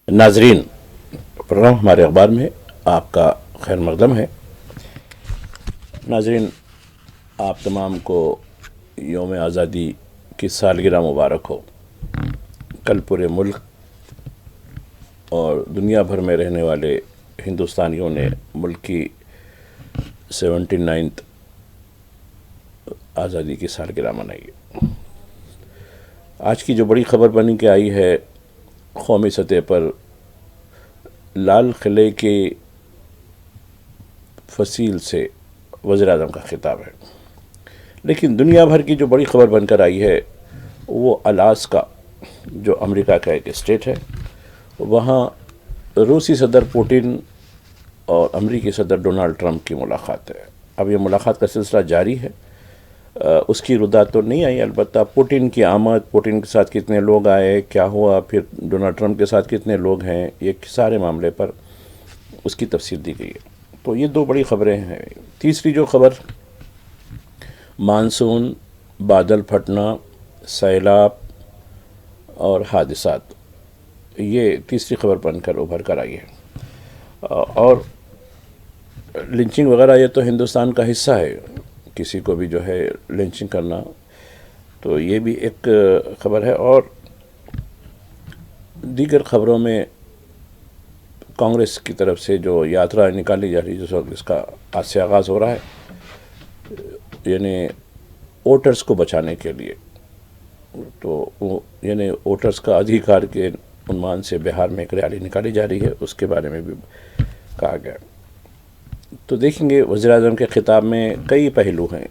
ناظرین، پروگرام ہمارے اخبار میں آپ کا خیر مقدم ہے۔ ناظرین، آپ تمام کو یوم آزادی کی سالگرہ مبارک ہو۔ کل پورے ملک اور دنیا بھر میں رہنے والے ہندوستانیوں نے ملک کی 79 آزادی کی سالگرہ منائی۔ آج کی جو بڑی خبر بنی کے آئی ہے، قومی سطح پر لال قلعے کے فصیل سے وزیر اعظم کا خطاب ہے، لیکن دنیا بھر کی جو بڑی خبر بن کر آئی ہے وہ الاسکا، جو امریکہ کا ایک اسٹیٹ ہے، وہاں روسی صدر پوٹن اور امریکی صدر ڈونلڈ ٹرمپ کی ملاقات ہے۔ اب یہ ملاقات کا سلسلہ جاری ہے۔ اس کی ردات تو نہیں آئی، البتہ پوٹن کی آمد، پوٹن کے ساتھ کتنے لوگ آئے، کیا ہوا، پھر ڈونلڈ ٹرمپ کے ساتھ کتنے لوگ ہیں، یہ سارے معاملے پر اس کی تفصیل دی گئی ہے۔ تو یہ دو بڑی خبریں ہیں۔ تیسری جو خبر، مانسون، بادل پھٹنا، سیلاب اور حادثات، یہ تیسری خبر بن کر ابھر کر آئی ہے۔ اور لنچنگ وغیرہ یہ تو ہندوستان کا حصہ ہے، کسی کو بھی جو ہے لنچنگ کرنا، تو یہ بھی ایک خبر ہے۔ اور دیگر خبروں میں کانگریس کی طرف سے جو یاترا نکالی جا رہی ہے، جس کا آج سے آغاز ہو رہا ہے، یعنی ووٹرز کو بچانے کے لیے، تو یعنی ووٹرز کا ادھیکار کے عنوان سے بہار میں ایک ریلی نکالی جا رہی ہے، اس کے بارے میں بھی کہا گیا۔ تو دیکھیں گے وزیر اعظم کے خطاب میں کئی پہلو ہیں،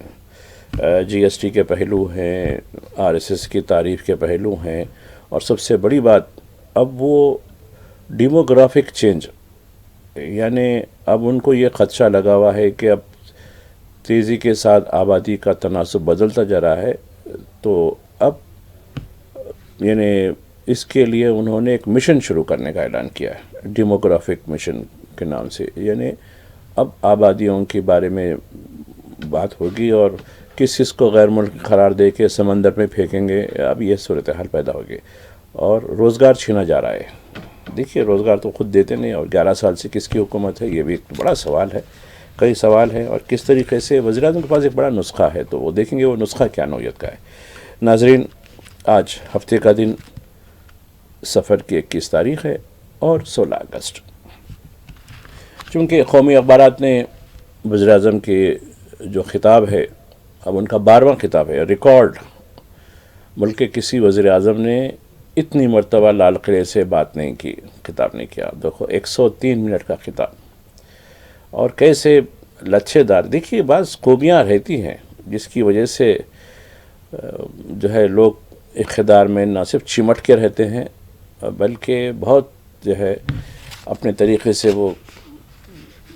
جی ایس ٹی کے پہلو ہیں، آر ایس ایس کی تعریف کے پہلو ہیں، اور سب سے بڑی بات، اب وہ ڈیموگرافک چینج، یعنی اب ان کو یہ خدشہ لگا ہوا ہے کہ اب تیزی کے ساتھ آبادی کا تناسب بدلتا جا رہا ہے، تو اب یعنی اس کے لیے انہوں نے ایک مشن شروع کرنے کا اعلان کیا ہے، ڈیموگرافک مشن کے نام سے۔ یعنی اب آبادیوں کے بارے میں بات ہوگی، اور کس کو غیر ملک قرار دے کے سمندر میں پھینکیں گے، اب یہ صورتحال پیدا ہوگی۔ اور روزگار چھینا جا رہا ہے۔ دیکھیے، روزگار تو خود دیتے نہیں، اور 11 سال سے کس کی حکومت ہے، یہ بھی ایک بڑا سوال ہے، کئی سوال ہیں۔ اور کس طریقے سے وزیر اعظم کے پاس ایک بڑا نسخہ ہے، تو وہ دیکھیں گے وہ نسخہ کیا نوعیت کا ہے۔ ناظرین، آج ہفتے کا دن، سفر کی 21 تاریخ ہے اور 16 اگست۔ چونکہ قومی اخبارات نے وزیر اعظم کے جو خطاب ہے، اب ان کا 12واں خطاب ہے، ریکارڈ، ملک کے کسی وزیر اعظم نے اتنی مرتبہ لال قلعے سے بات نہیں کی، خطاب نہیں کیا۔ دیکھو، 103 منٹ کا خطاب، اور کیسے لچھے دار، دیکھیے بعض خوبیاں رہتی ہیں جس کی وجہ سے جو ہے لوگ اقتدار میں نہ صرف چمٹ کے رہتے ہیں، بلکہ بہت جو ہے اپنے طریقے سے وہ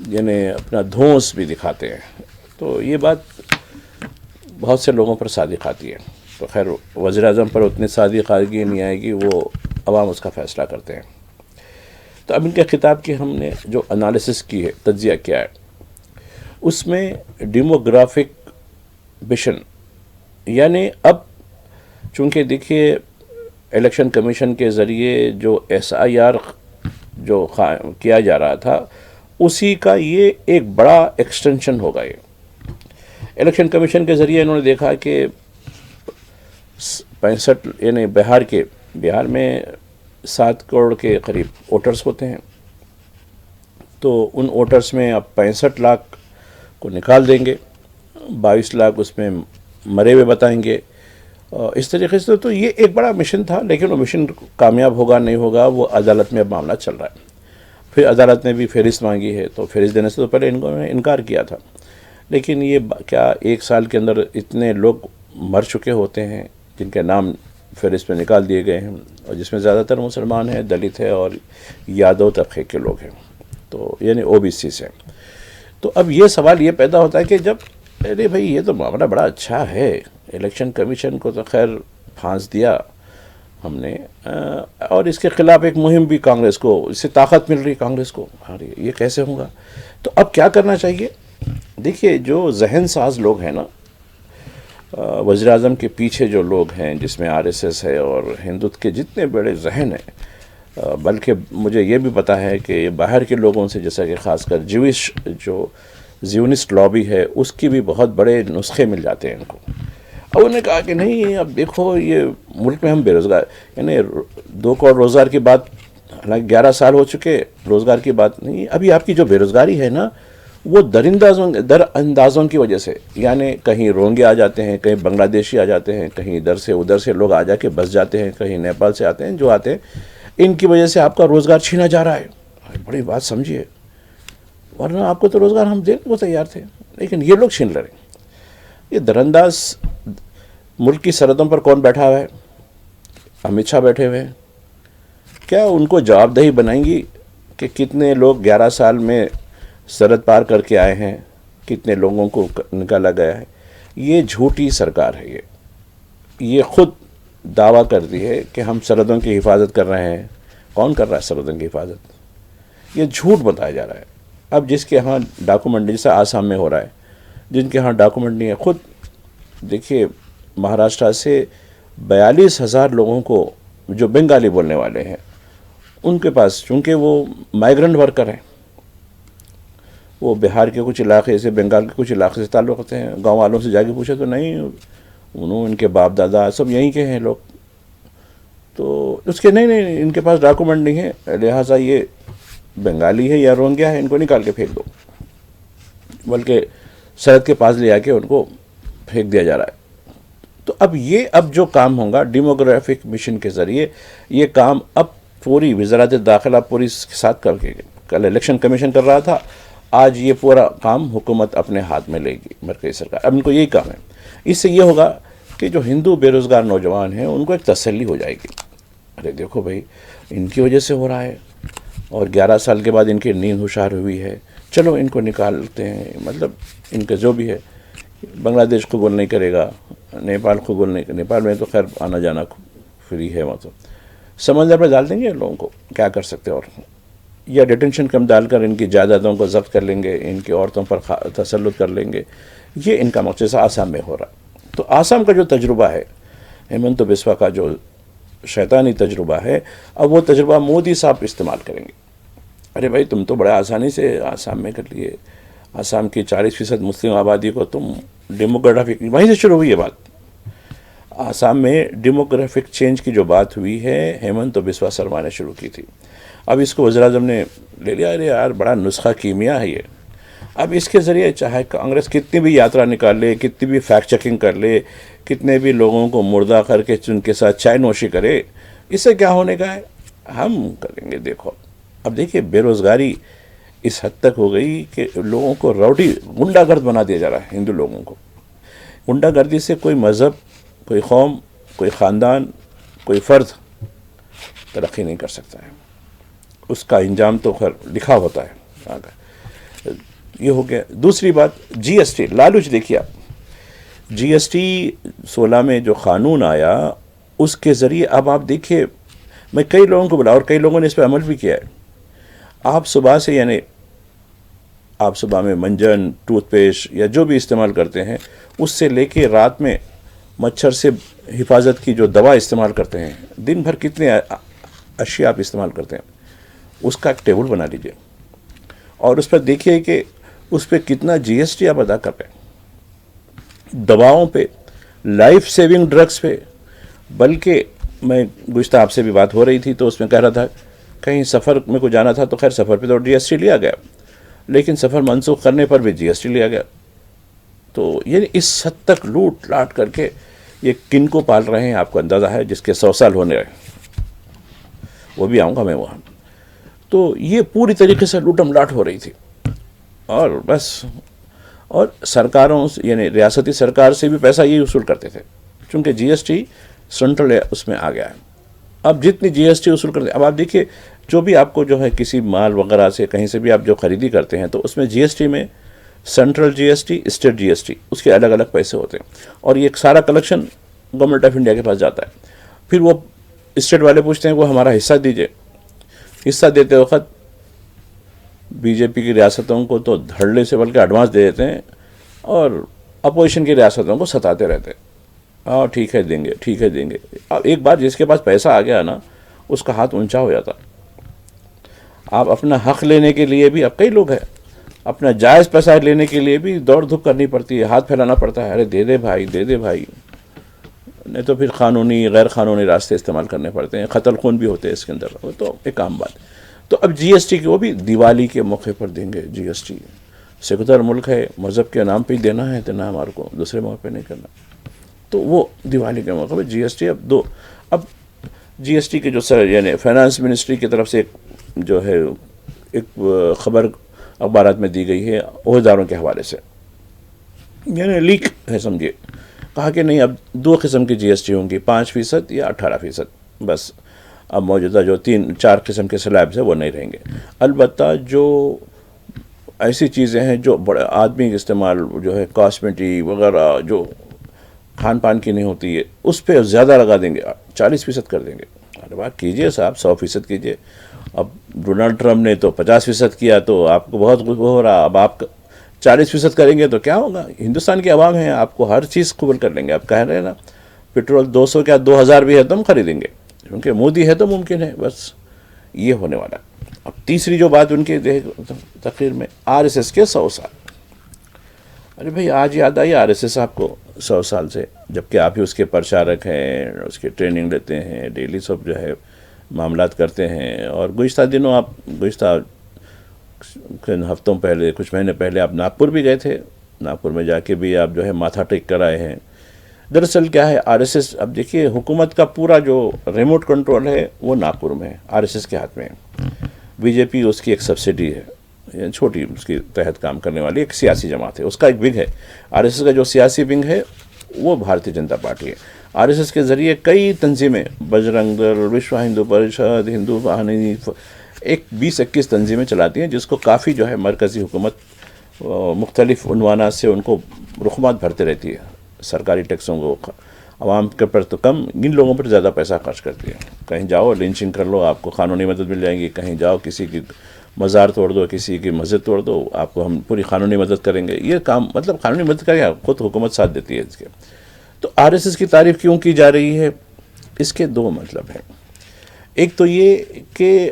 یعنی اپنا دھونس بھی دکھاتے ہیں۔ تو یہ بات بہت سے لوگوں پر صادق آتی ہے، تو خیر وزیر اعظم پر اتنی صادق آئے نہیں آئے گی، وہ عوام اس کا فیصلہ کرتے ہیں۔ تو اب ان کے خطاب کی ہم نے جو انالیسس کی ہے، تجزیہ کیا ہے، اس میں ڈیموگرافک مشن، یعنی اب چونکہ دیکھیے الیکشن کمیشن کے ذریعے جو SIR جو کیا جا رہا تھا، اسی کا یہ ایک بڑا ایکسٹینشن ہوگا۔ یہ الیکشن کمیشن کے ذریعے انہوں نے دیکھا کہ 65 یعنی بہار میں 7 کروڑ کے قریب ووٹرز ہوتے ہیں، تو ان ووٹرز میں اب 65 لاکھ کو نکال دیں گے، 22 لاکھ اس میں مرے ہوئے بتائیں گے۔ اس طریقے سے تو یہ ایک بڑا مشن تھا، لیکن وہ مشن کامیاب ہوگا نہیں ہوگا، وہ عدالت میں اب معاملہ چل رہا ہے۔ پھر عدالت نے بھی فہرست مانگی ہے، تو فہرست دینے سے تو پہلے انہوں نے انکار کیا تھا۔ لیکن یہ کیا 1 سال کے اندر اتنے لوگ مر چکے ہوتے ہیں جن کے نام فہرست میں نکال دیے گئے ہیں، اور جس میں زیادہ تر مسلمان ہیں، دلت ہے، اور یادو طبقے کے لوگ ہیں، تو یعنی OBC سے۔ تو اب یہ سوال یہ پیدا ہوتا ہے کہ جب ارے بھائی یہ تو معاملہ بڑا اچھا ہے، الیکشن کمیشن کو تو خیر پھانس دیا ہم نے، اور اس کے خلاف ایک مہم بھی کانگریس کو، اس سے طاقت مل رہی کانگریس کو، یہ کیسے ہوگا؟ تو اب کیا کرنا چاہیے؟ دیکھیے، جو ذہن ساز لوگ ہیں نا، وزیر اعظم کے پیچھے جو لوگ ہیں، جس میں RSS ہے اور ہندوتو کے جتنے بڑے ذہن ہیں، بلکہ مجھے یہ بھی پتہ ہے کہ باہر کے لوگوں سے، جیسا کہ خاص کر جوش جو زیونسٹ لابی ہے، اس کی بھی بہت بڑے نسخے مل جاتے ہیں ان کو. اور انہوں نے کہا کہ نہیں، اب دیکھو یہ ملک میں ہم بے روزگار، یعنی 2 کروڑ روزگار کی بات، حالانکہ 11 سال ہو چکے، روزگار کی بات نہیں. ابھی آپ کی جو بے روزگاری ہے نا، وہ در اندازوں کی وجہ سے، یعنی کہیں رونگے آ جاتے ہیں، کہیں بنگلہ دیشی آ جاتے ہیں، کہیں ادھر سے ادھر سے لوگ آ جا کے بس جاتے ہیں، کہیں نیپال سے آتے ہیں، جو آتے ہیں ان کی وجہ سے آپ کا روزگار چھینا جا رہا ہے. بڑی بات سمجھیے، ورنہ آپ کو تو روزگار ہم دینے کو تیار تھے، لیکن یہ لوگ چھین لے رہے ہیں. یہ در انداز ملک کی سرحدوں پر کون بیٹھا ہوا ہے؟ امت شاہ بیٹھے ہوئے ہیں. کیا ان کو جواب دہی بنائیں گی کہ کتنے لوگ 11 سال میں سرحد پار کر کے آئے ہیں، کتنے لوگوں کو نکالا گیا ہے؟ یہ جھوٹی سرکار ہے. یہ خود دعویٰ کرتی ہے کہ ہم سرحدوں کی حفاظت کر رہے ہیں. کون کر رہا ہے سرحدوں کی حفاظت؟ یہ جھوٹ بتایا جا رہا ہے. اب جس کے ہاں ڈاکومنٹ، جیسے آسام میں ہو رہا ہے، جن کے ہاں ڈاکومنٹ نہیں ہے، خود دیکھیے مہاراشٹر سے 42,000 لوگوں کو جو بنگالی بولنے والے ہیں، ان کے پاس، چونکہ وہ مائیگرنٹ ورکر ہیں، وہ بہار کے کچھ علاقے سے، بنگال کے کچھ علاقے سے تعلق رکھتے ہیں. گاؤں والوں سے جا کے پوچھے تو نہیں، ان کے باپ دادا سب یہیں کے ہیں لوگ. تو اس کے نہیں ان کے پاس ڈاکومنٹ نہیں ہے، لہٰذا یہ بنگالی ہے یا رونگیا ہے، ان کو نکال کے پھینک دو. بلکہ سرحد کے پاس لے آ کے ان کو پھینک دیا جا رہا ہے. تو اب جو کام ہوگا ڈیموگرافک مشن کے ذریعے، یہ کام اب پوری وزارت داخلہ پوری اس کے ساتھ کر کے، کل الیکشن کمیشن کر رہا تھا، آج یہ پورا کام حکومت اپنے ہاتھ میں لے گی، مرکزی سرکار. اب ان کو یہی کام ہے. اس سے یہ ہوگا کہ جو ہندو بے روزگار نوجوان ہیں ان کو ایک تسلی ہو جائے گی. ارے دیکھو بھائی، ان کی وجہ سے ہو رہا ہے، اور 11 سال کے بعد ان کی نیند ہوشار ہوئی ہے، چلو ان کو نکالتے ہیں. مطلب ان کا جو بھی ہے، بنگلہ دیش قبول نہیں کرے گا، نیپال قبول نہیں، نیپال میں تو خیر آنا جانا فری ہے، وہاں تو سمندر پہ ڈال دیں گے لوگوں کو، کیا کر سکتے. اور یا ڈیٹینشن کم ڈال کر ان کی جائیدادوں کو ضبط کر لیں گے، ان کی عورتوں پر تسلط کر لیں گے. یہ ان کا مقصد سے آسام میں ہو رہا ہے. تو آسام کا جو تجربہ ہے، ہیمنت بسوا کا جو شیطانی تجربہ ہے، اب وہ تجربہ مودی صاحب استعمال کریں گے. ارے بھائی، تم تو بڑے آسانی سے آسام میں کر لیے، آسام کی 40% مسلم آبادی کو تم ڈیموگرافک، وہیں سے شروع ہوئی ہے بات. آسام میں ڈیموگرافک چینج کی جو بات ہوئی ہے، ہیمنت بسوا سرما نے شروع کی تھی. اب اس کو وزیر اعظم نے لے لیا. ارے یار، بڑا نسخہ کیمیا ہے یہ. اب اس کے ذریعے چاہے کانگریس کتنی بھی یاترا نکال لے، کتنی بھی فیکٹ چیکنگ کر لے، کتنے بھی لوگوں کو مردہ کر کے ان کے ساتھ چائے نوشی کرے، اس سے کیا ہونے کا ہے؟ ہم کریں گے. دیکھو اب دیکھیے، بے روزگاری اس حد تک ہو گئی کہ لوگوں کو روٹی غنڈہ گرد بنا دیا جا رہا ہے. ہندو لوگوں کو غنڈہ گردی سے کوئی مذہب، کوئی قوم، کوئی خاندان، کوئی فرد ترقی نہیں کر سکتا ہے. اس کا انجام تو خیر لکھا ہوتا ہے. یہ ہو گیا. دوسری بات، جی ایس ٹی لالچ. دیکھیے آپ، جی ایس ٹی 16 میں جو قانون آیا، اس کے ذریعے اب آپ دیکھیے، میں کئی لوگوں کو بلا اور کئی لوگوں نے اس پہ عمل بھی کیا ہے. آپ صبح سے، یعنی آپ صبح میں منجن، ٹوتھ پیسٹ یا جو بھی استعمال کرتے ہیں، اس سے لے کے رات میں مچھر سے حفاظت کی جو دوا استعمال کرتے ہیں، دن بھر کتنے اشیاء آپ استعمال کرتے ہیں، اس کا ایک ٹیبل بنا لیجیے اور اس پر دیکھیے کہ اس پہ کتنا جی ایس ٹی آپ ادا کر رہے ہیں. دواؤں پہ، لائف سیونگ ڈرگس پہ. بلکہ میں گزشتہ آپ سے بھی بات ہو رہی تھی تو اس میں کہہ رہا تھا کہیں سفر میں کو جانا تھا تو خیر سفر پہ تو جی ایس ٹی لیا گیا، لیکن سفر منسوخ کرنے پر بھی جی ایس ٹی لیا گیا. تو یعنی اس حد تک لوٹ لاٹ کر کے یہ کن کو پال رہے ہیں آپ کو اندازہ ہے، جس کے 100 سال ہونے رہے. وہ بھی آؤں گا میں وہاں. تو یہ پوری طریقے سے لوٹم لاٹ ہو رہی تھی. اور بس، اور سرکاروں، یعنی ریاستی سرکار سے بھی پیسہ یہی وصول کرتے تھے، چونکہ جی ایس ٹی سینٹرل اس میں آ گیا ہے. اب جتنی جی ایس ٹی وصول کرتے ہیں، اب آپ دیکھیے جو بھی آپ کو جو ہے کسی مال وغیرہ سے کہیں سے بھی آپ جو خریدی کرتے ہیں، تو اس میں جی ایس ٹی میں سینٹرل جی ایس ٹی، اسٹیٹ جی ایس ٹی، اس کے الگ الگ پیسے ہوتے ہیں. اور یہ سارا کلیکشن گورنمنٹ آف انڈیا کے پاس جاتا ہے. پھر وہ اسٹیٹ والے پوچھتے ہیں وہ ہمارا حصہ دیجیے. حصہ دیتے وقت بی جے پی کی ریاستوں کو تو دھڑلے سے بلکہ ایڈوانس دے دیتے ہیں، اور اپوزیشن کی ریاستوں کو ستاتے رہتے ہیں. ٹھیک ہے دیں گے، ٹھیک ہے دیں گے. اب ایک بار جس کے پاس پیسہ آ گیا نا، اس کا ہاتھ اونچا ہو جاتا. آپ اپنا حق لینے کے لیے بھی، اب کئی لوگ ہیں اپنا جائز پیسہ لینے کے لیے بھی دوڑ دھوپ کرنی پڑتی ہے، ہاتھ پھیلانا پڑتا ہے، ارے دے دے بھائی دے دے بھائی، نہیں تو پھر قانونی غیر قانونی راستے استعمال کرنے پڑتے ہیں، قتل خون بھی ہوتے ہیں اس کے اندر، وہ تو ایک عام بات. تو اب جی ایس ٹی کی وہ بھی دیوالی کے موقع پر دیں گے جی ایس ٹی. سیکولر ملک ہے، مذہب کے نام پہ ہی دینا ہے اتنا ہمارے کو، دوسرے موقع پہ نہیں کرنا. تو وہ دیوالی کے موقع پہ جی ایس ٹی اب جی ایس ٹی کے جو یعنی فائنانس منسٹری کی طرف سے جو ہے ایک خبر اخبارات میں دی گئی ہے عہدیداروں کے حوالے سے، یعنی لیک ہے سمجھیے. کہا کہ نہیں اب 2 قسم کی جی ایس ٹی ہوں گی، 5% یا 18%، بس. اب موجودہ جو 3-4 قسم کے سلیبز ہیں وہ نہیں رہیں گے. البتہ جو ایسی چیزیں ہیں جو بڑے آدمی کے استعمال جو ہے کاسمیٹک وغیرہ جو کھان پان کی نہیں ہوتی ہے، اس پہ زیادہ لگا دیں گے، 40% کر دیں گے. ارے بات کیجئے صاحب، 100% کیجئے. اب ڈونلڈ ٹرمپ نے تو 50% کیا تو آپ کو بہت کچھ ہو رہا، اب آپ 40% کریں گے تو کیا ہوگا؟ ہندوستان کی عوام ہیں، آپ کو ہر چیز قبول کر لیں گے. آپ کہہ رہے ہیں نا پٹرول 200 کیا 2000 بھی ہے تو ہم خریدیں گے، کیونکہ مودی ہے تو ممکن ہے. بس یہ ہونے والا. اب تیسری جو بات ان کے تقریر میں، آر ایس ایس کے 100 سال. ارے بھائی آج یاد آئی آر ایس ایس آپ کو 100 سال سے، جبکہ آپ ہی اس کے پرچارک ہیں، اس کی ٹریننگ لیتے ہیں، ڈیلی سب جو ہے معاملات کرتے ہیں. اور گزشتہ ہفتوں پہلے، کچھ مہینے پہلے آپ ناگپور بھی گئے تھے. ناگپور میں جا کے بھی آپ جو ہے ماتھا ٹیک کر آئے ہیں. دراصل کیا ہے آر ایس ایس، اب دیکھیے حکومت کا پورا جو ریموٹ کنٹرول ہے وہ ناگپور میں ہے، آر ایس ایس کے ہاتھ میں ہے. بی جے پی اس کی ایک سبسڈی ہے، چھوٹی اس کے تحت کام کرنے والی ایک سیاسی جماعت ہے، اس کا ایک ونگ ہے. آر ایس ایس کا جو سیاسی ونگ ہے وہ بھارتیہ جنتا پارٹی ہے. آر ایس ایس کے ذریعے کئی تنظیمیں، بجرنگ دل، وشو ہندو پریشد، ہندو واہنی، ایک 20-21 تنظیمیں چلاتی ہیں، جس کو کافی جو ہے مرکزی حکومت مختلف عنوانات سے ان کو رقومات بھرتے رہتی ہے. سرکاری ٹیکسوں کو عوام کے پر تو کم، ان لوگوں پر زیادہ پیسہ خرچ کرتی ہے. کہیں جاؤ لنچنگ کر لو، آپ کو قانونی مدد مل جائے گی. کہیں جاؤ کسی کی مزار توڑ دو، کسی کی مسجد توڑ دو، آپ کو ہم پوری قانونی مدد کریں گے. یہ کام مطلب قانونی مدد کریں، خود حکومت ساتھ دیتی ہے اس کے. تو آر ایس ایس کی تعریف کیوں کی جا رہی ہے؟ اس کے 2 مطلب ہیں. ایک تو یہ کہ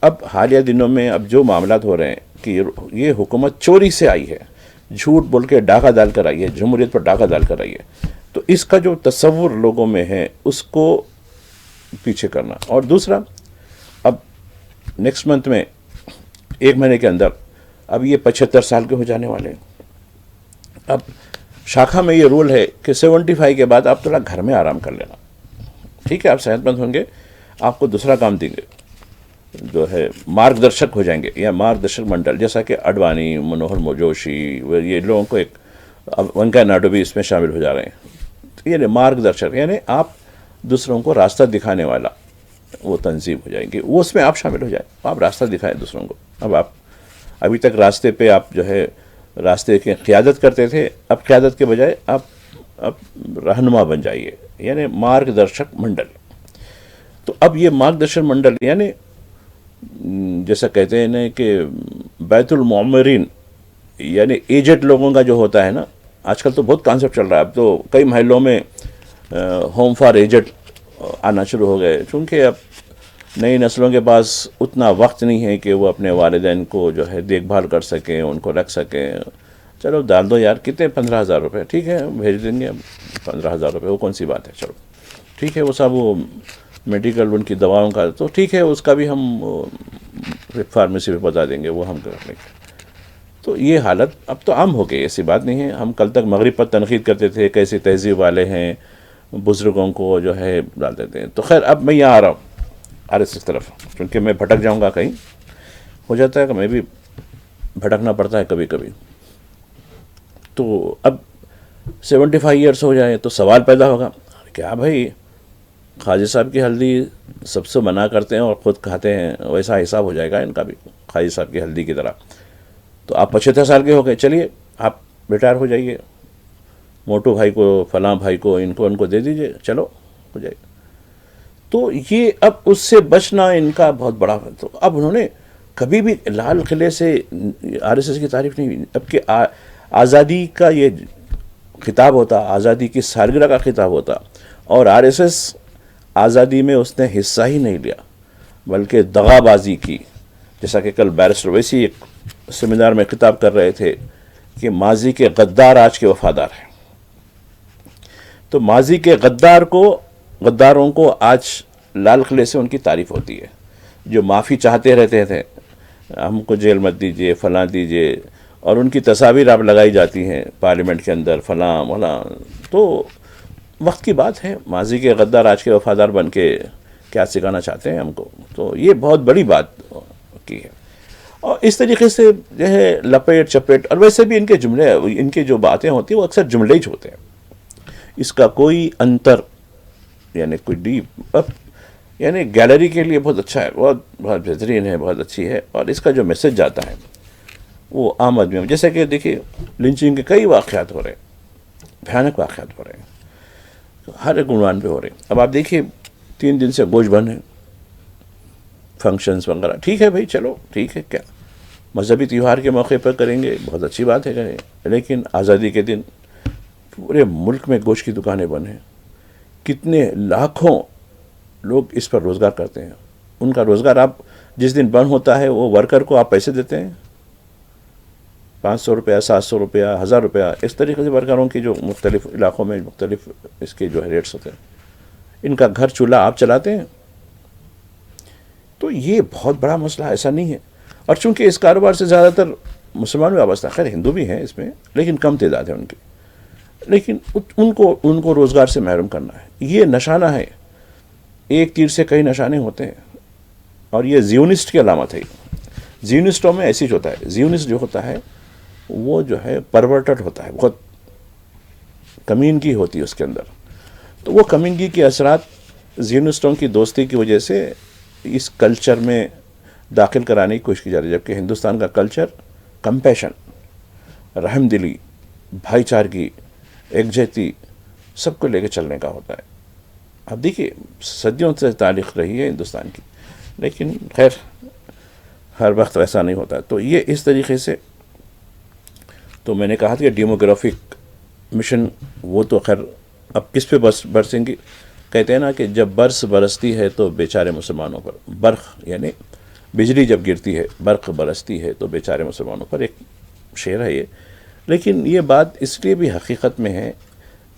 اب حالیہ دنوں میں اب جو معاملات ہو رہے ہیں کہ یہ حکومت چوری سے آئی ہے، جھوٹ بول کے ڈاکہ ڈال کر آئی ہے، جمہوریت پر ڈاکہ ڈال کر آئی ہے. تو اس کا جو تصور لوگوں میں ہے اس کو پیچھے کرنا. اور دوسرا، اب نیکسٹ منتھ میں 1 مہینے کے اندر اب یہ 75 سال کے ہو جانے والے ہیں. اب شاخا میں یہ رول ہے کہ 75 کے بعد آپ تھوڑا گھر میں آرام کر لینا. ٹھیک ہے، آپ صحت مند ہوں گے، آپ کو دوسرا کام دیں گے، جو ہے مارگ درشک ہو جائیں گے، یا مارگ درشک منڈل، جیسا کہ اڈوانی، منوہر جوشی، یہ لوگوں کو ایک، اب وینکیا نائیڈو بھی اس میں شامل ہو جا رہے ہیں. یعنی مارگ درشک یعنی آپ دوسروں کو راستہ دکھانے والا وہ تنظیم ہو جائیں گے، وہ اس میں آپ شامل ہو جائیں، آپ راستہ دکھائیں دوسروں کو. اب آپ ابھی تک راستے پہ آپ جو ہے راستے کی قیادت کرتے تھے، اب قیادت کے بجائے آپ رہنما بن جائیے، یعنی مارگ درشک منڈل. تو اب یہ مارگ درشک منڈل یعنی جیسا کہتے ہیں نا کہ بیت المعمرین، یعنی ایجڈ لوگوں کا جو ہوتا ہے نا، آج کل تو بہت کانسیپٹ چل رہا ہے. اب تو کئی محلوں میں ہوم فار ایجڈ آنا شروع ہو گئے، چونکہ اب نئی نسلوں کے پاس اتنا وقت نہیں ہے کہ وہ اپنے والدین کو جو ہے دیکھ بھال کر سکیں، ان کو رکھ سکیں. چلو ڈال دو یار، کتنے 15,000 روپے، ٹھیک ہے بھیج دیں گے. 15,000 روپے وہ کون سی بات ہے، چلو ٹھیک ہے. وہ سب وہ میڈیکل ان کی دواؤں کا تو ٹھیک ہے، اس کا بھی ہم فارمیسی پہ بتا دیں گے، وہ ہم کر لیں گے. تو یہ حالت اب تو عام ہو گئی، ایسی بات نہیں ہے. ہم کل تک مغرب پر تنقید کرتے تھے، کیسی تہذیب والے ہیں، بزرگوں کو جو ہے ڈال دیتے ہیں. تو خیر اب میں یہاں آ رہا ہوں آر ایس ایس طرف، کیونکہ میں بھٹک جاؤں گا کہیں، ہو جاتا ہے کہ میں بھی بھٹکنا پڑتا ہے کبھی کبھی. تو اب 75 ایئرس ہو جائے تو سوال پیدا ہوگا، کیا بھائی خواجہ صاحب کی ہلدی سب سے منع کرتے ہیں اور خود کھاتے ہیں، ویسا حساب ہو جائے گا ان کا بھی خواجہ صاحب کی ہلدی کی طرح. تو آپ 75 سال کے ہو گئے، چلیے آپ ریٹائر ہو جائیے، موٹو بھائی کو، فلاں بھائی کو، ان کو دے دیجئے، چلو ہو جائے. تو یہ اب اس سے بچنا ان کا بہت بڑا. تو اب انہوں نے کبھی بھی لال قلعے سے آر ایس ایس کی تعریف نہیں ہوئی. اب کہ آزادی کا یہ خطاب ہوتا، آزادی کی سالگرہ کا خطاب ہوتا، اور آر ایس ایس آزادی میں اس نے حصہ ہی نہیں لیا بلکہ دغا بازی کی. جیسا کہ کل بیرسٹر ویسی ایک سیمینار میں خطاب کر رہے تھے کہ ماضی کے غدار آج کے وفادار ہیں. تو ماضی کے غداروں کو آج لال قلعے سے ان کی تعریف ہوتی ہے. جو معافی چاہتے رہتے تھے ہم کو جیل مت دیجیے فلاں دیجیے, اور ان کی تصاویر آپ لگائی جاتی ہیں پارلیمنٹ کے اندر فلاں فلاں. تو وقت کی بات ہے, ماضی کے غدار آج کے وفادار بن کے کیا سکھانا چاہتے ہیں ہم کو. تو یہ بہت بڑی بات کی ہے. اور اس طریقے سے جو ہے لپیٹ چپیٹ, اور ویسے بھی ان کے جملے, ان کی جو باتیں ہوتی ہیں وہ اکثر جملے ہی ہوتے ہیں. اس کا کوئی انتر یعنی کوئی ڈیپ, یعنی گیلری کے لیے بہت اچھا ہے, بہت بہترین ہے, بہت اچھی ہے. اور اس کا جو میسج جاتا ہے وہ عام آدمی میں, جیسے کہ دیکھیے لنچنگ کے کئی واقعات ہو رہے ہیں, بھیانک واقعات ہو رہے ہیں, ہر ایک عنوان پہ ہو رہے ہیں. اب آپ دیکھیے 3 دن سے گوشت بند ہے, فنکشنز وغیرہ, ٹھیک ہے بھائی, چلو ٹھیک ہے, کیا مذہبی تیوہار کے موقع پر کریں گے, بہت اچھی بات ہے کریں, لیکن آزادی کے دن پورے ملک میں گوشت کی دکانیں بند ہیں. کتنے لاکھوں لوگ اس پر روزگار کرتے ہیں. ان کا روزگار آپ جس دن بند ہوتا ہے وہ ورکر کو آپ پیسے دیتے ہیں 500 روپیہ 700 روپیہ 1000 روپیہ. اس طریقے سے ورکروں کی جو مختلف علاقوں میں مختلف اس کے جو ہے ریٹس ہوتے ہیں, ان کا گھر چولہا آپ چلاتے ہیں. تو یہ بہت بڑا مسئلہ ایسا نہیں ہے. اور چونکہ اس کاروبار سے زیادہ تر مسلمان بھی وابستہ, خیر ہندو بھی ہیں اس میں لیکن کم تعداد ہے ان کی, لیکن ان کو روزگار سے محروم کرنا ہے. یہ نشانہ ہے, ایک تیر سے کئی نشانے ہوتے ہیں, اور یہ زیونسٹ کی علامت ہے. زیونسٹوں میں ایسی ہوتا ہے, زیونسٹ جو ہوتا ہے وہ جو ہے پرورٹڈ ہوتا ہے, بہت کمینگی ہوتی ہے اس کے اندر. تو وہ کمینگی کے اثرات زیونسٹوں کی دوستی کی وجہ سے اس کلچر میں داخل کرانے کی کوشش کی جا رہی ہے, جبکہ ہندوستان کا کلچر کمپیشن, رحم دلی, بھائی چارگی, یکجہتی سب کو لے کے چلنے کا ہوتا ہے. اب دیکھیے صدیوں سے تاریخ رہی ہے ہندوستان کی, لیکن خیر ہر وقت ایسا نہیں ہوتا. تو یہ اس طریقے سے, تو میں نے کہا تھا کہ ڈیموگرافک مشن وہ تو خیر اب کس پہ برسیں گی. کہتے ہیں نا کہ جب برس برستی ہے تو بیچارے مسلمانوں پر, برق یعنی بجلی جب گرتی ہے, برق برستی ہے تو بیچارے مسلمانوں پر, ایک شعر ہے یہ. لیکن یہ بات اس لیے بھی حقیقت میں ہے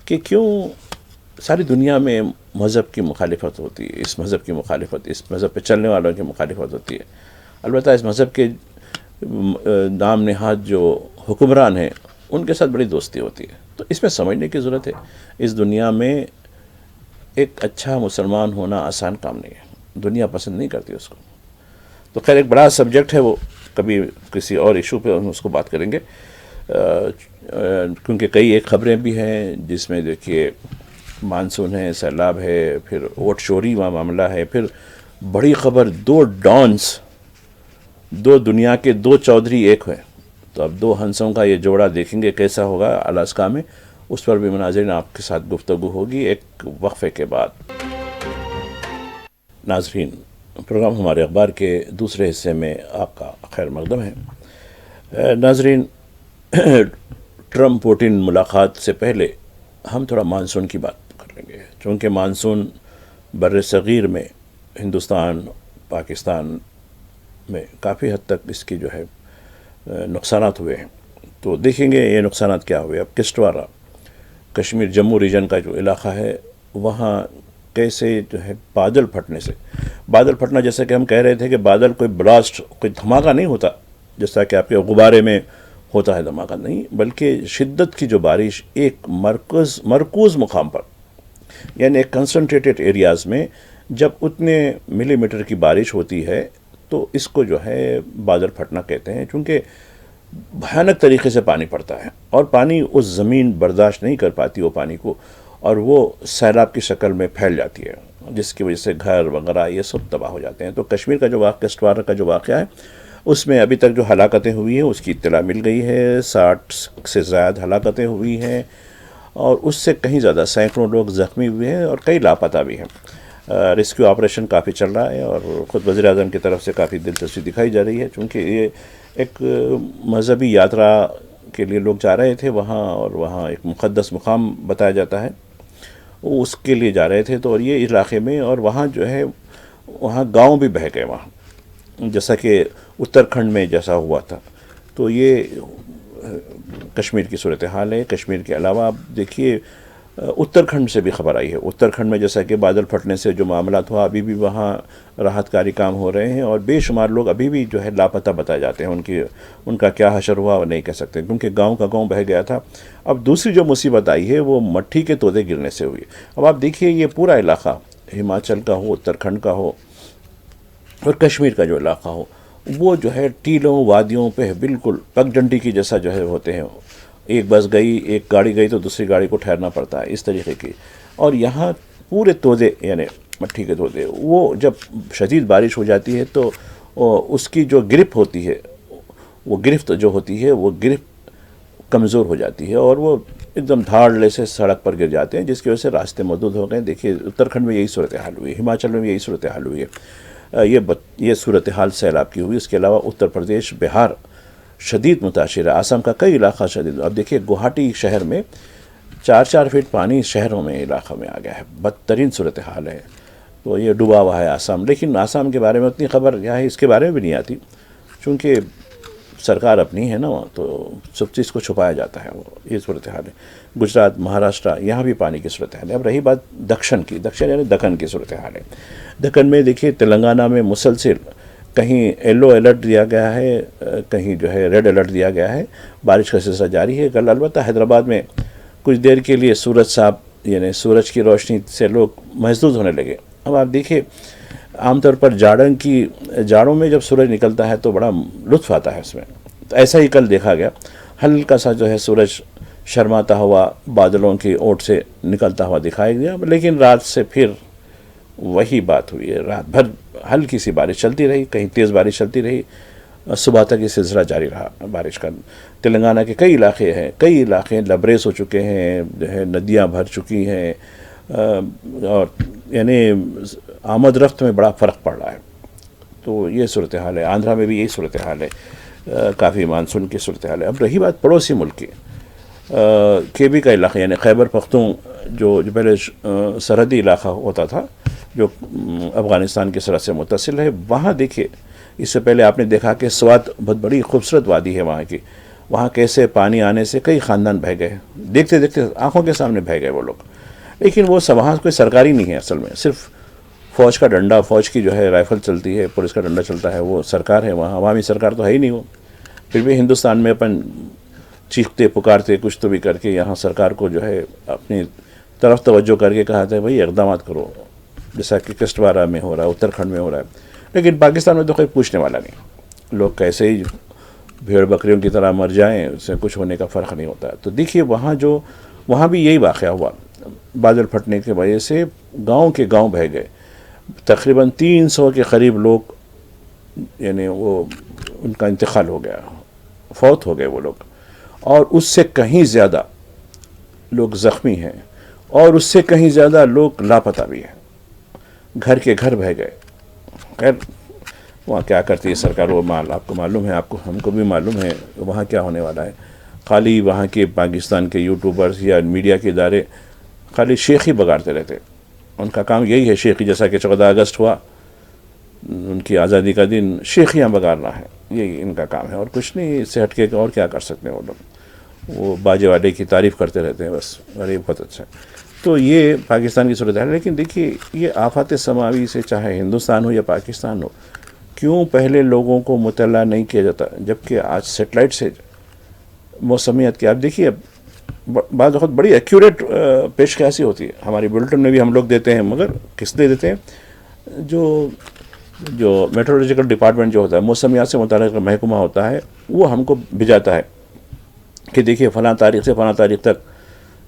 کہ کیوں ساری دنیا میں مذہب کی مخالفت ہوتی ہے, اس مذہب کی مخالفت, اس مذہب پہ چلنے والوں کی مخالفت ہوتی ہے. البتہ اس مذہب کے نام نہاد جو حکمران ہیں ان کے ساتھ بڑی دوستی ہوتی ہے. تو اس میں سمجھنے کی ضرورت ہے, اس دنیا میں ایک اچھا مسلمان ہونا آسان کام نہیں ہے, دنیا پسند نہیں کرتی اس کو. تو خیر ایک بڑا سبجیکٹ ہے وہ, کبھی کسی اور ایشو پہ ہم اس کو بات کریں گے, کیونکہ کئی ایک خبریں بھی ہیں جس میں دیکھیے مانسون ہے, سیلاب ہے, پھر ووٹ چوری کا معاملہ ہے, پھر بڑی خبر 2 ڈانس, 2 دنیا کے 2 چودھری ایک ہیں. تو اب 2 ہنسوں کا یہ جوڑا دیکھیں گے کیسا ہوگا الاسکا میں, اس پر بھی ناظرین آپ کے ساتھ گفتگو ہوگی ایک وقفے کے بعد. ناظرین, پروگرام ہمارے اخبار کے دوسرے حصے میں آپ کا خیر مقدم ہے. ناظرین, ٹرمپ پوٹن ملاقات سے پہلے ہم تھوڑا مانسون کی بات کر لیں گے, چونکہ مانسون بر صغیر میں ہندوستان پاکستان میں کافی حد تک اس کی جو ہے نقصانات ہوئے ہیں. تو دیکھیں گے یہ نقصانات کیا ہوئے. اب کشتوارہ کشمیر جموں ریجن کا جو علاقہ ہے وہاں کیسے جو ہے بادل پھٹنا, جیسا کہ ہم کہہ رہے تھے کہ بادل کوئی بلاسٹ, کوئی دھماکہ نہیں ہوتا جیسا کہ آپ کے غبارے میں ہوتا ہے دھماکہ, نہیں, بلکہ شدت کی جو بارش ایک مرکوز مقام پر, یعنی ایک کنسنٹریٹڈ ایریاز میں جب اتنے ملی میٹر کی بارش ہوتی ہے تو اس کو جو ہے بادل پھٹنا کہتے ہیں. چونکہ بھیانک طریقے سے پانی پڑتا ہے اور پانی اس زمین برداشت نہیں کر پاتی وہ پانی کو, اور وہ سیلاب کی شکل میں پھیل جاتی ہے, جس کی وجہ سے گھر وغیرہ یہ سب تباہ ہو جاتے ہیں. تو کشمیر کا جو کشتوارہ کا جو واقعہ ہے اس میں ابھی تک جو ہلاکتیں ہوئی ہیں اس کی اطلاع مل گئی ہے. 60 سے زائد ہلاکتیں ہوئی ہیں اور اس سے کہیں زیادہ سینکڑوں لوگ زخمی ہوئے ہیں اور کئی لاپتہ بھی ہیں. ریسکیو آپریشن کافی چل رہا ہے اور خود وزیر اعظم کی طرف سے کافی دلچسپی دکھائی جا رہی ہے, چونکہ یہ ایک مذہبی یاترا کے لیے لوگ جا رہے تھے وہاں, اور وہاں ایک مقدس مقام بتایا جاتا ہے. وہ اس کے لیے جا رہے تھے، تو اور یہ علاقے میں، اور وہاں جو ہے وہاں گاؤں بھی بہہ گئے وہاں، جیسا کہ اتراکھنڈ میں جیسا ہوا تھا. تو یہ کشمیر کی صورتحال ہے. کشمیر کے علاوہ آپ دیکھیے اتراکھنڈ سے بھی خبر آئی ہے. اتراکھنڈ میں جیسا کہ بادل پھٹنے سے جو معاملات ہوا، ابھی بھی وہاں راحت کاری کام ہو رہے ہیں، اور بے شمار لوگ ابھی بھی جو ہے لاپتہ بتائے جاتے ہیں. ان کا کیا حشر ہوا وہ نہیں کہہ سکتے، کیونکہ گاؤں کا گاؤں بہہ گیا تھا. اب دوسری جو مصیبت آئی ہے وہ مٹھی کے تودے گرنے سے ہوئی. اب آپ دیکھیے یہ پورا علاقہ، ہماچل کا ہو، اتراکھنڈ کا ہو، اور کشمیر کا جو علاقہ ہو، وہ جو ہے ٹیلوں وادیوں پہ بالکل پگ ڈنڈی کی جیسا جو ہے ہوتے ہیں. ایک بس گئی، ایک گاڑی گئی تو دوسری گاڑی کو ٹھہرنا پڑتا ہے، اس طریقے کی. اور یہاں پورے تودے، یعنی مٹھی کے تودے، وہ جب شدید بارش ہو جاتی ہے تو اس کی جو گرپ ہوتی ہے، وہ گرفت جو ہوتی ہے وہ گرفت کمزور ہو جاتی ہے، اور وہ ایک دم دھاڑلے سے سڑک پر گر جاتے ہیں، جس کی وجہ سے راستے محدود ہو گئے. دیکھیے اتراکھنڈ میں یہی صورتحال ہوئی ہے، ہماچل میں بھی یہی صورتحال ہوئی ہے. یہ صورتحال سیلاب کی ہوئی. اس کے علاوہ اتر پردیش، بہار شدید متاثر ہے. آسام کا کئی علاقہ شدید. اب دیکھیے گوہاٹی شہر میں 4 فٹ پانی شہروں میں، علاقہ میں آ گیا ہے. بدترین صورتحال ہے. تو یہ ڈوبا ہوا ہے آسام. لیکن آسام کے بارے میں اتنی خبر یا ہے، اس کے بارے میں بھی نہیں آتی، چونکہ سرکار اپنی ہے نا، تو سب چیز کو چھپایا جاتا ہے. وہ یہ صورتحال ہے. گجرات، مہاراشٹر، یہاں بھی پانی کی صورتحال ہے. اب رہی بات دکن کی، یعنی دکن کی صورتحال ہے. دکن میں دیکھیے تلنگانہ میں مسلسل کہیں یلو الرٹ دیا گیا ہے، کہیں جو ہے ریڈ الرٹ دیا گیا ہے. بارش کا سلسلہ جاری ہے. کل البتہ حیدرآباد میں کچھ دیر کے لیے سورج صاحب، یعنی سورج کی روشنی سے لوگ محظوظ ہونے لگے. اب آپ دیکھیے عام طور پر جاڑوں میں جب سورج نکلتا ہے تو بڑا لطف آتا ہے اس میں. تو ایسا ہی کل دیکھا گیا، ہلکا سا جو ہے سورج شرماتا ہوا بادلوں کی اوٹ سے نکلتا ہوا دکھائی دیا. لیکن رات سے پھر وہی بات ہوئی ہے. رات بھر ہلکی سی بارش چلتی رہی، کہیں تیز بارش چلتی رہی. صبح تک یہ سلسلہ جاری رہا بارش کا. تلنگانہ کے کئی علاقے لبریز ہو چکے ہیں، جو ہے ندیاں بھر چکی ہیں، اور یعنی آمد رفت میں بڑا فرق پڑ رہا ہے. تو یہ صورتحال ہے. آندھرا میں بھی یہی صورتحال ہے، کافی مانسون کی صورتحال ہے. اب رہی بات پڑوسی ملک کی، کے بی کا علاقہ، یعنی خیبر پختون جو پہلے سرحدی علاقہ ہوتا تھا، جو افغانستان کی سرحد سے متصل ہے. وہاں دیکھیے، اس سے پہلے آپ نے دیکھا کہ سوات بہت بڑی خوبصورت وادی ہے وہاں کی. وہاں کیسے پانی آنے سے کئی خاندان بہہ گئے، دیکھتے دیکھتے آنکھوں کے سامنے بہہ گئے وہ لوگ. لیکن وہ سب وہاں کوئی سرکاری نہیں ہے اصل میں، صرف فوج کا ڈنڈا، فوج کی جو ہے رائفل چلتی ہے، پولیس کا ڈنڈا چلتا ہے، وہ سرکار ہے وہاں. عوامی سرکار تو ہے ہی نہیں وہ. پھر بھی ہندوستان میں اپن چیختے پکارتے کچھ تو بھی کر کے یہاں سرکار کو جو ہے اپنی طرف توجہ کر کے کہا تھا بھائی اقدامات کرو، جیسا کہ کشتواڑا میں ہو رہا ہے، اتراکھنڈ میں ہو رہا ہے. لیکن پاکستان میں تو کوئی پوچھنے والا نہیں. لوگ کیسے ہی بھیڑ بکریوں کی طرح مر جائیں، اس سے کچھ ہونے کا فرق نہیں ہوتا. تو دیکھیے وہاں بھی یہی واقعہ ہوا. بادل پھٹنے کی وجہ سے گاؤں کے گاؤں بہہ گئے. تقریباً 300 کے قریب لوگ، یعنی وہ ان کا انتقال ہو گیا، فوت ہو گئے وہ لوگ. اور اس سے کہیں زیادہ لوگ زخمی ہیں، اور اس سے کہیں زیادہ لوگ لاپتہ بھی ہیں. گھر کے گھر بہہ گئے. خیر وہاں کیا کرتی ہے سرکار، وہ آپ کو معلوم ہے، ہم کو بھی معلوم ہے وہاں کیا ہونے والا ہے. خالی وہاں کے پاکستان کے یوٹیوبرز یا میڈیا کے ادارے خالی شیخی بگاڑتے رہتے. ان کا کام یہی ہے شیخی، جیسا کہ 14 اگست ہوا، ان کی آزادی کا دن، شیخیاں بگاڑنا ہے، یہی ان کا کام ہے، اور کچھ نہیں. اس سے ہٹ کے اور کیا کر سکتے ہیں وہ لوگ. وہ باجے والے کی تعریف کرتے رہتے ہیں بس، ارے بہت اچھا ہے. تو یہ پاکستان کی صورت ہے. لیکن دیکھیے یہ آفات سماوی سے چاہے ہندوستان ہو یا پاکستان ہو، کیوں پہلے لوگوں کو مطلع نہیں کیا جاتا، جبکہ آج سیٹلائٹ سے موسمیات کی آپ دیکھیے بعض وقت بڑی ایکوریٹ پیش قیاسی ہوتی ہے. ہماری بلٹن میں بھی ہم لوگ دیتے ہیں، مگر کس دے دیتے ہیں؟ جو میٹرولوجیکل ڈپارٹمنٹ جو ہوتا ہے، موسمیات سے متعلق محکمہ ہوتا ہے، وہ ہم کو بھیجاتا ہے کہ دیکھیے فلاں تاریخ سے فلاں تاریخ تک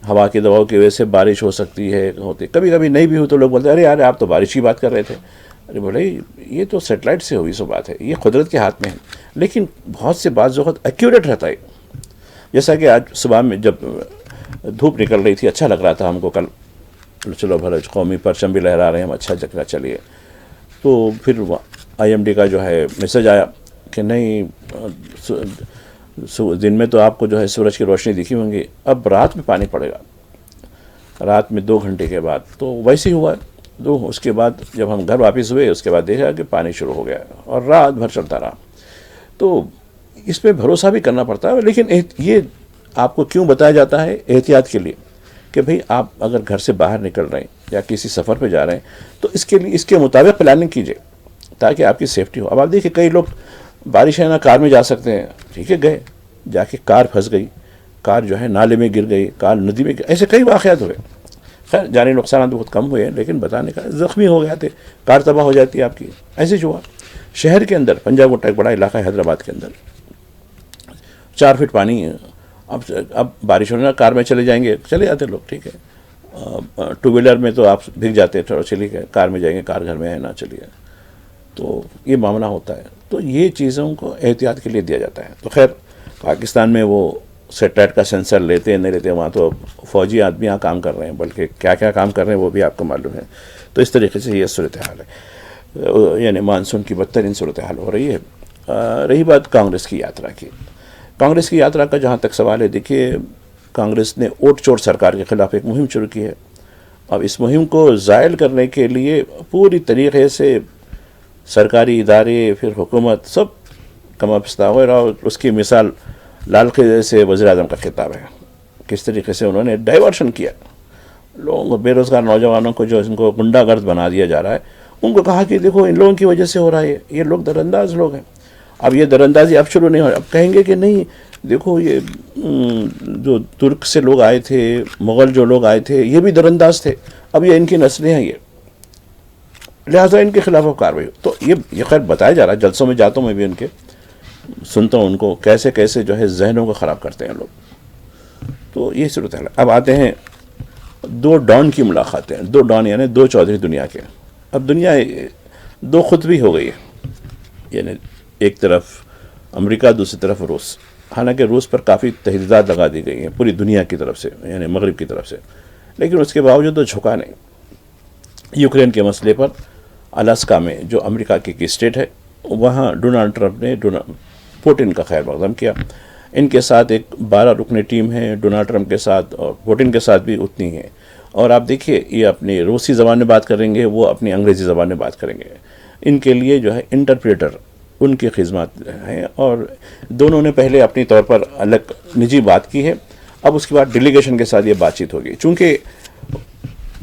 ہوا کے دباؤ کی وجہ سے بارش ہو سکتی ہے. کبھی کبھی نہیں بھی ہو تو لوگ بولتے ہیں ارے یار آپ تو بارش کی بات کر رہے تھے. ارے بولے یہ تو سیٹلائٹ سے ہوئی سو بات ہے، یہ قدرت کے ہاتھ میں ہے. لیکن بہت سے بعض وقت ایکوریٹ رہتا ہے. جیسا کہ آج صبح میں جب دھوپ نکل رہی تھی، اچھا لگ رہا تھا ہم کو. کل چلو بھلے قومی پرچم بھی لہرا رہے ہیں ہم، اچھا جگہ چلیے. تو پھر IMD کا جو ہے میسج آیا کہ نہیں، دن میں تو آپ کو جو ہے سورج کی روشنی دکھی ہوں گی، اب رات میں پانی پڑے گا. رات میں 2 گھنٹے کے بعد تو ویسے ہی ہوا. اس کے بعد جب ہم گھر واپس ہوئے اس کے بعد دیکھا کہ پانی شروع ہو گیا اور رات بھر چلتا رہا. تو اس پہ بھروسہ بھی کرنا پڑتا ہے، لیکن یہ آپ کو کیوں بتایا جاتا ہے؟ احتیاط کے لیے کہ بھئی آپ اگر گھر سے باہر نکل رہے ہیں یا کسی سفر پہ جا رہے ہیں تو اس کے مطابق پلاننگ کیجئے تاکہ آپ کی سیفٹی ہو. اب آپ دیکھیں کئی لوگ بارش ہے نا کار میں جا سکتے ہیں، ٹھیک ہے، گئے جا کے کار پھنس گئی، کار جو ہے نالے میں گر گئی، کار ندی میں ایسے کئی واقعات ہوئے. خیر جانی نقصانات بہت کم ہوئے ہیں، لیکن بتانے کا زخمی ہو گئے تھے، کار تباہ ہو جاتی ہے آپ کی. ایسے جو ہوا شہر کے اندر، پنجاب گٹا ایک بڑا علاقہ ہے حیدرآباد کے اندر، 4 فٹ پانی ہے. اب بارش ہونے کار میں چلے جائیں گے، چلے جاتے لوگ، ٹھیک ہے. 2 ویلر میں تو آپ بھگ جاتے، تھوڑا چلی گئے، کار میں جائیں گے، کار گھر میں ہے نہ چلیے. تو یہ معاملہ ہوتا ہے. تو یہ چیزوں کو احتیاط کے لیے دیا جاتا ہے. تو خیر پاکستان میں وہ سیٹلائٹ کا سینسر لیتے ہیں نہیں لیتے، وہاں تو فوجی آدمی یہاں کام کر رہے ہیں، بلکہ کیا کیا کام کر رہے ہیں وہ بھی آپ کو معلوم ہے. تو اس طریقے سے یہ صورتحال ہے، یعنی مانسون کی بدترین صورتحال ہو رہی ہے. رہی بات کانگریس کی یاترا کی، کانگریس کی یاترا کا جہاں تک سوال ہے، دیکھیے کانگریس نے اوٹ چوٹ سرکار کے خلاف ایک مہم شروع کی ہے. اب اس مہم کو زائل کرنے کے لیے پوری طریقے سے سرکاری ادارے، پھر حکومت، سب کما پستہ ہو رہا. اور اس کی مثال لال قلعے سے وزیر اعظم کا خطاب ہے، کس طریقے سے انہوں نے ڈائیورشن کیا لوگوں کو، بے روزگار نوجوانوں کو جو ان کو غنڈہ گرد بنا دیا جا رہا ہے. ان کو کہا کہ دیکھو ان لوگوں کی وجہ سے ہو رہا ہے، یہ لوگ در انداز لوگ ہیں. اب یہ در اندازی اب شروع نہیں ہو رہا. اب کہیں گے کہ نہیں دیکھو یہ جو ترک سے لوگ آئے تھے، مغل جو لوگ آئے تھے، یہ بھی در انداز تھے، اب یہ ان کی نسلیں ہیں، یہ لہٰذا ان کے خلاف کاروائی. تو یہ خیر بتایا جا رہا ہے، جلسوں میں جاتا ہوں میں بھی ان کے، سنتا ہوں ان کو کیسے کیسے جو ہے ذہنوں کو خراب کرتے ہیں لوگ. تو یہ صورت ہے. اب آتے ہیں 2 ڈان کی ملاقاتیں، 2 ڈان یعنی 2 چودھری دنیا کے. اب دنیا 2 خطبی ہو گئی ہے، یعنی ایک طرف امریکہ، دوسری طرف روس. حالانکہ روس پر کافی تحدیدات لگا دی گئی ہیں پوری دنیا کی طرف سے، یعنی مغرب کی طرف سے، لیکن اس کے باوجود تو جھکا نہیں. یوکرین کے مسئلے پر الاسکا میں جو امریکہ کی اسٹیٹ ہے، وہاں ڈونالڈ ٹرمپ نے پوٹن کا خیر مقدم کیا. ان کے ساتھ ایک 12 رکنی ٹیم ہے ڈونالڈ ٹرمپ کے ساتھ، اور پوٹن کے ساتھ بھی اتنی ہے. اور آپ دیکھیے یہ اپنی روسی زبان میں بات کریں گے، وہ اپنی انگریزی زبان میں بات کریں گے. ان کے لیے جو ہے انٹرپریٹر ان کی خدمات ہیں. اور دونوں نے پہلے اپنی طور پر الگ نجی بات کی ہے، اب اس کے بعد ڈیلیگیشن کے ساتھ یہ بات چیت ہوگی. چونکہ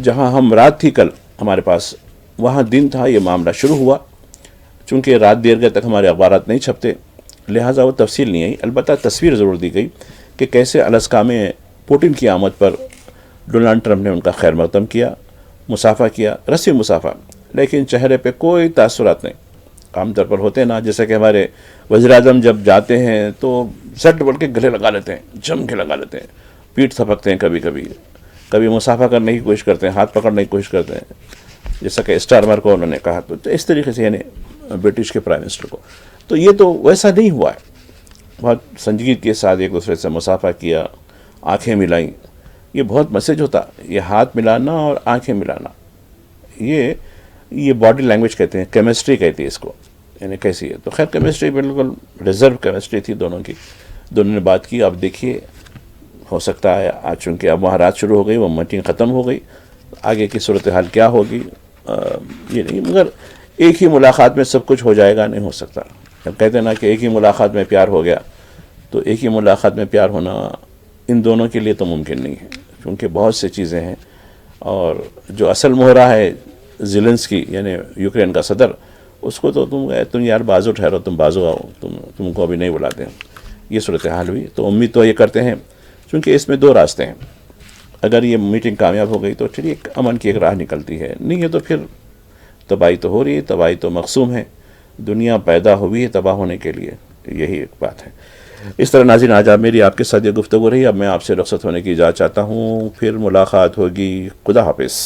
جہاں ہم رات تھی کل ہمارے پاس، وہاں دن تھا، یہ معاملہ شروع ہوا. چونکہ رات دیر گئے تک ہمارے اخبارات نہیں چھپتے، لہٰذا وہ تفصیل نہیں آئی. البتہ تصویر ضرور دی گئی کہ کیسے الاسکا میں پوٹن کی آمد پر ڈونالڈ ٹرمپ نے ان کا خیر مقدم کیا، مسافہ کیا، رسمی مسافہ، لیکن چہرے پہ کوئی تاثرات نہیں. عام طور پر ہوتے ہیں نا، جیسا کہ ہمارے وزیر اعظم جب جاتے ہیں تو سٹ بول کے گلے لگا لیتے ہیں، جم کے لگا لیتے ہیں، پیٹھ تھپکتے ہیں، کبھی مسافہ کرنے کی کوشش کرتے ہیں، ہاتھ پکڑنے کی کوشش کرتے ہیں، جیسا کہ اسٹارمر کو انہوں نے کہا. تو اس طریقے سے یعنی برٹش کے پرائم منسٹر کو، تو یہ تو ویسا نہیں ہوا ہے. بہت سنجیدگی کے ساتھ ایک دوسرے سے مسافہ کیا، آنکھیں ملائیں. یہ بہت میسج ہوتا، یہ ہاتھ ملانا اور آنکھیں ملانا، یہ باڈی لینگویج کہتے ہیں، کیمسٹری کہتی ہے اس کو، یعنی کیسی ہے. تو خیر کیمسٹری بالکل ریزرو کیمسٹری تھی دونوں کی، دونوں نے بات کی. اب دیکھیے ہو سکتا ہے آج چونکہ اب وہاں رات شروع ہو گئی، وہ میٹنگ ختم ہو گئی، آگے کی صورتحال کیا ہوگی یہ نہیں. مگر ایک ہی ملاقات میں سب کچھ ہو جائے گا نہیں ہو سکتا. جب کہتے ہیں نا کہ ایک ہی ملاقات میں پیار ہو گیا، تو ایک ہی ملاقات میں پیار ہونا ان دونوں کے لیے تو ممکن نہیں ہے، کیونکہ بہت سی چیزیں ہیں. اور جو اصل مہرہ ہے زیلنسکی یعنی یوکرین کا صدر، اس کو تو تم یار بازو ٹھہرو، تم بازو آؤ، تم کو ابھی نہیں بلاتے ہیں. یہ صورتحال ہوئی. تو امید تو یہ کرتے ہیں، چونکہ اس میں 2 راستے ہیں. اگر یہ میٹنگ کامیاب ہو گئی تو ٹھیک، امن کی ایک راہ نکلتی ہے. نہیں ہے تو پھر تباہی تو ہو رہی ہے، تباہی تو مقسوم ہے. دنیا پیدا ہوئی ہے تباہ ہونے کے لیے، یہی ایک بات ہے. اس طرح ناظرین آج میری آپ کے ساتھ یہ گفتگو رہی. اب میں آپ سے رخصت ہونے کی اجازت چاہتا ہوں، پھر ملاقات ہوگی. خدا حافظ.